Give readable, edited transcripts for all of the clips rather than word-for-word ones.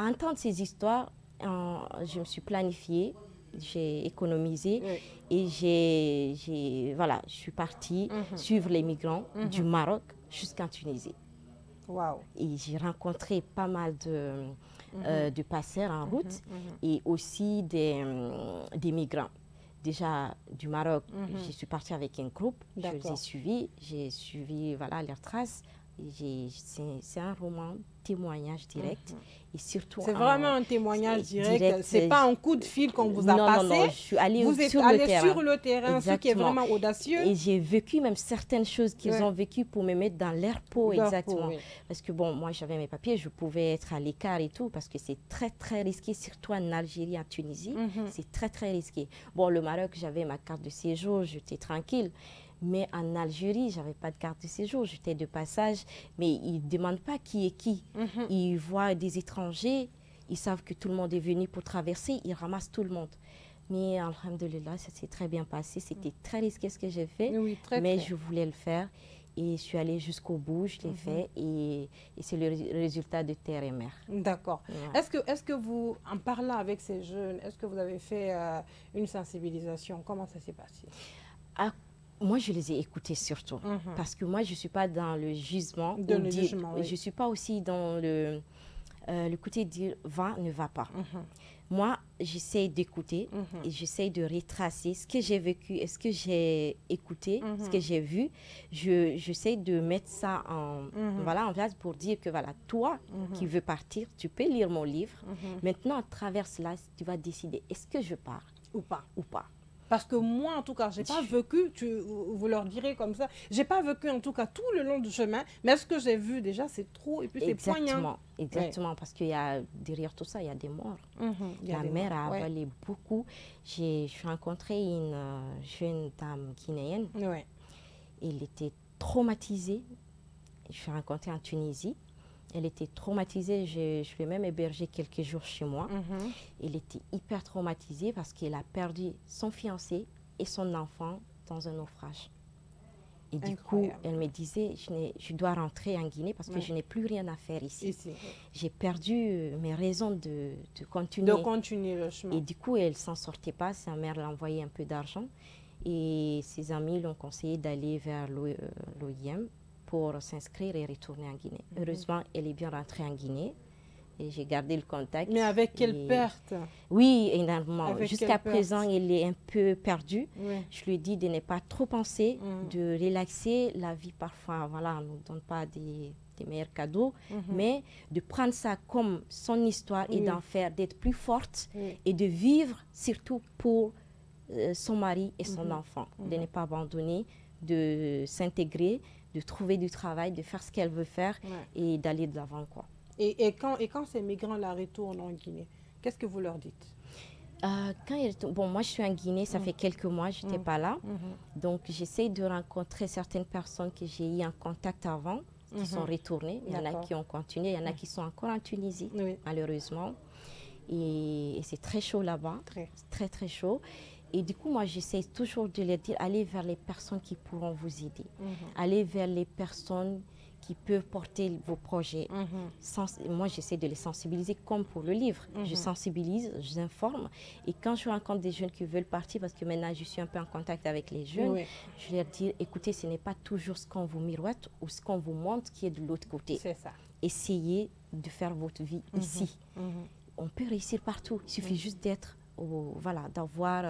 entendre ces histoires, je me suis planifiée, j'ai économisé et voilà, je suis partie suivre les migrants du Maroc jusqu'en Tunisie. Wow. Et j'ai rencontré pas mal de passeurs en route et aussi des migrants. Déjà du Maroc, je suis partie avec un groupe, je les ai j'ai suivi voilà, leurs traces. C'est un roman témoignage direct et surtout c'est vraiment un témoignage direct, c'est pas un coup de fil qu'on vous a passé. Non, je suis allée vous êtes sur le terrain, ce qui est vraiment audacieux. Et j'ai vécu même certaines choses qu'ils ont vécues pour me mettre dans leur peau, exactement. Parce que bon, moi j'avais mes papiers, je pouvais être à l'écart et tout, parce que c'est très très risqué, surtout en Algérie, en Tunisie, c'est très très risqué. Bon, le Maroc, j'avais ma carte de séjour, j'étais tranquille. Mais en Algérie, je n'avais pas de carte de séjour, j'étais de passage. Mais ils ne demandent pas qui est qui. Ils voient des étrangers, ils savent que tout le monde est venu pour traverser, ils ramassent tout le monde. Mais alhamdoulilah, ça s'est très bien passé. C'était très risqué ce que j'ai fait, mais je voulais le faire. Et je suis allée jusqu'au bout, je l'ai fait. Et c'est le résultat de terre et mer. D'accord. Ouais. Est-ce que vous, en parlant avec ces jeunes, est-ce que vous avez fait une sensibilisation? Comment ça s'est passé? Moi, je les ai écoutés surtout, parce que moi, je ne suis pas dans le jugement. Je ne suis pas aussi dans le côté de dire va, ne va pas. Moi, j'essaie d'écouter et j'essaie de retracer ce que j'ai vécu et ce que j'ai écouté, ce que j'ai vu. J'essaie de mettre ça en place pour dire que voilà, toi qui veux partir, tu peux lire mon livre. Maintenant, à travers cela, tu vas décider est-ce que je pars ou pas. Parce que moi, en tout cas, je n'ai pas vécu, vous leur direz comme ça, je n'ai pas vécu en tout cas tout le long du chemin, mais ce que j'ai vu déjà, c'est trop, et puis c'est poignant. Exactement, parce qu'il y a derrière tout ça, il y a des morts. La mer a avalé beaucoup. J'ai rencontré une jeune dame guinéenne. Elle était traumatisée. Je l'ai rencontrée en Tunisie. Elle était traumatisée, je l'ai même hébergée quelques jours chez moi. Elle était hyper traumatisée parce qu'elle a perdu son fiancé et son enfant dans un naufrage. Et du coup, elle me disait, je dois rentrer en Guinée parce que je n'ai plus rien à faire ici. J'ai perdu mes raisons de continuer. De continuer le chemin. Et du coup, elle ne s'en sortait pas. Sa mère l'a envoyé un peu d'argent. Et ses amis l'ont conseillé d'aller vers l'OIM pour s'inscrire et retourner en Guinée. Heureusement, elle est bien rentrée en Guinée et j'ai gardé le contact. Mais avec quelle perte? Oui, énormément. Jusqu'à présent, elle est un peu perdue. Je lui dis de ne pas trop penser, de relaxer. La vie, parfois, voilà, ne nous donne pas des meilleurs cadeaux, mais de prendre ça comme son histoire et d'en faire, d'être plus forte et de vivre surtout pour son mari et son enfant. De ne pas abandonner, de s'intégrer, de trouver du travail, de faire ce qu'elle veut faire et d'aller de l'avant, quoi. Et quand ces migrants-là retournent en Guinée, qu'est-ce que vous leur dites? Bon, moi, je suis en Guinée, ça fait quelques mois, je n'étais pas là. Donc, j'essaie de rencontrer certaines personnes que j'ai eu en contact avant, qui sont retournées. Il y en a qui ont continué, il y en a qui sont encore en Tunisie, malheureusement. Et c'est très chaud là-bas, très, très chaud. Et du coup, moi, j'essaie toujours de leur dire, allez vers les personnes qui pourront vous aider. Allez vers les personnes qui peuvent porter vos projets. Moi, j'essaie de les sensibiliser comme pour le livre. Je sensibilise, j'informe. Et quand je rencontre des jeunes qui veulent partir, parce que maintenant, je suis un peu en contact avec les jeunes, je leur dis, écoutez, ce n'est pas toujours ce qu'on vous miroite ou ce qu'on vous montre qui est de l'autre côté. C'est ça. Essayez de faire votre vie ici. On peut réussir partout. Il suffit juste d'être... voilà, d'avoir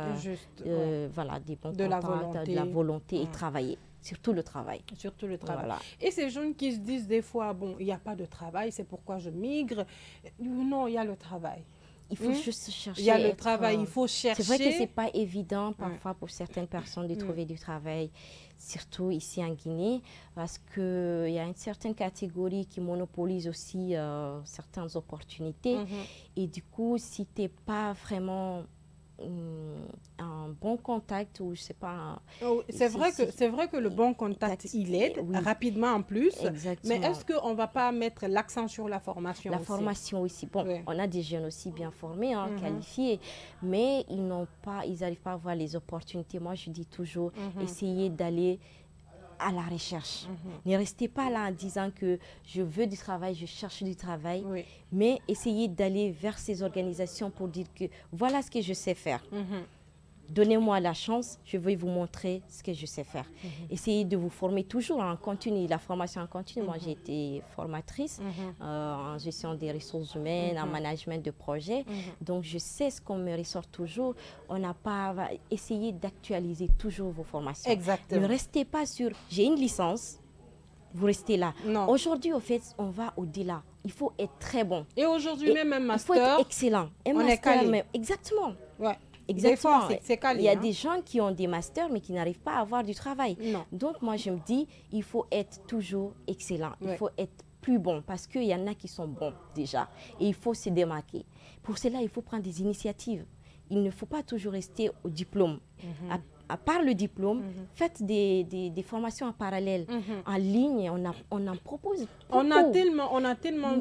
voilà, des bons contacts, de la volonté et travailler. Surtout le travail. Surtout le travail. Voilà. Et ces jeunes qui se disent des fois, bon, il n'y a pas de travail, c'est pourquoi je migre. Non, il y a le travail. Il faut juste chercher. Il y a le travail, il faut chercher. C'est vrai que ce n'est pas évident parfois pour certaines personnes de trouver du travail, surtout ici en Guinée, parce qu'il y a une certaine catégorie qui monopolise aussi certaines opportunités. Et du coup, si tu n'es pas vraiment un bon contact ou je sais pas. C'est vrai que le bon contact, il aide rapidement en plus. Exactement. Mais est-ce qu'on ne va pas mettre l'accent sur la formation aussi? La formation aussi. Bon, on a des jeunes aussi bien formés, qualifiés, mais ils n'arrivent pas à voir les opportunités. Moi, je dis toujours, essayez d'aller à la recherche. Ne restez pas là en disant que je veux du travail, je cherche du travail, mais essayez d'aller vers ces organisations pour dire que voilà ce que je sais faire. Donnez-moi la chance, je vais vous montrer ce que je sais faire. Essayez de vous former toujours en continu, la formation en continu. Moi, j'ai été formatrice en gestion des ressources humaines, en management de projets. Donc, je sais ce qu'on me ressort toujours. On n'a pas essayé d'actualiser toujours vos formations. Exactement. Ne restez pas sur « j'ai une licence ». Vous restez là. Aujourd'hui, au fait, on va au-delà. Il faut être très bon. Et aujourd'hui, même un master. Il faut être excellent. Un master, même. Exactement. Ouais. Exactement. Calé, il y a des gens qui ont des masters mais qui n'arrivent pas à avoir du travail. Donc moi je me dis, il faut être toujours excellent. Il faut être plus bon parce qu'il y en a qui sont bons déjà. Et il faut se démarquer. Pour cela, il faut prendre des initiatives. Il ne faut pas toujours rester au diplôme. À part le diplôme, faites des formations en parallèle. En ligne, on en propose beaucoup. On a tellement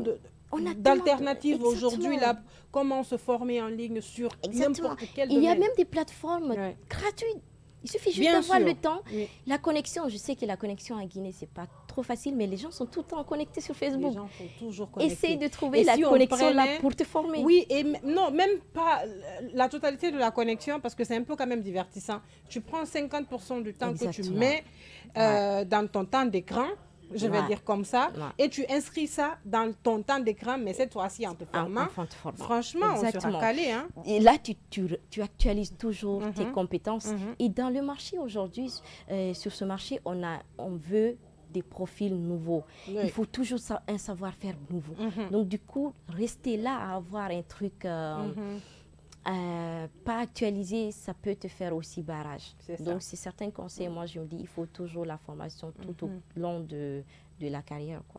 d'alternatives aujourd'hui, là, comment se former en ligne sur n'importe quel domaine. Il y a même des plateformes gratuites. Il suffit juste d'avoir le temps. La connexion, je sais que la connexion en Guinée, c'est pas trop facile, mais les gens sont tout le temps connectés sur Facebook. Les gens sont toujours connectés. Essaye de trouver la connexion là pour te former. Oui, et non, même pas la totalité de la connexion, parce que c'est un peu quand même divertissant. Tu prends 50% du temps que tu mets dans ton temps d'écran, je vais dire comme ça, et tu inscris ça dans ton temps d'écran, mais cette fois-ci en te formant. Franchement, on sera calé. Hein? Et là, tu actualises toujours tes compétences. Et dans le marché aujourd'hui, sur ce marché, on veut des profils nouveaux. Il faut toujours un savoir-faire nouveau. Donc, du coup, rester là à avoir un truc pas actualisé, ça peut te faire aussi barrage. Donc, c'est certains conseils. Moi, je me dis, il faut toujours la formation tout au long de la carrière, quoi.